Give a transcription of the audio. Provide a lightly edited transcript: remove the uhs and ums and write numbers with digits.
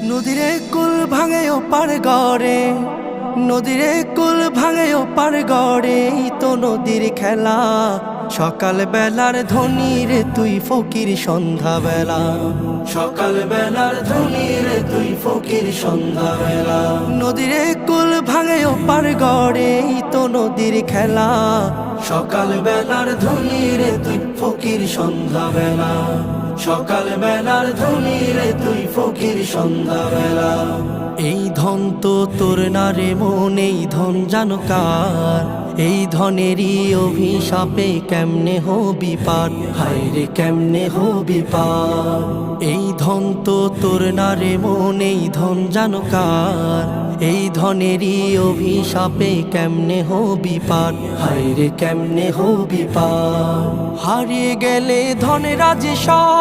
নদীরে কুল ভাঙে ও পার গড়ে, নদীরে কুল ভাঙে ও পার গড়ে, তো নদীর খেলা। সকাল বেলার ধনী রে তুই ফকির সন্ধ্যা বেলা, সকাল বেলার ধনী রে তুই ফকির সন্ধ্যা বেলা। নদীরে কুল ভাঙে ও পার গড়ে, তো নদীর খেলা। সকাল বেলার ধনী রে তুই ফকির সন্ধ্যা বেলা, সকাল বেলার ধনী রে তুই ফকির সন্ধ্যা বেলা। এই ধন তো তোর না রে মন, এই ধন জানো কার? এই ধনেরই অভিশাপে কেমনে হবি পার, হায় রে কেমনে হবি পার। এই ধন তো তোর না রে মন, এই ধন জানো কার? এই ধনেরই অভিশাপে কেমনে হবি পার, হায় রে কেমনে হবি পার। হারিয়ে গেলে ধনেরা যে সব,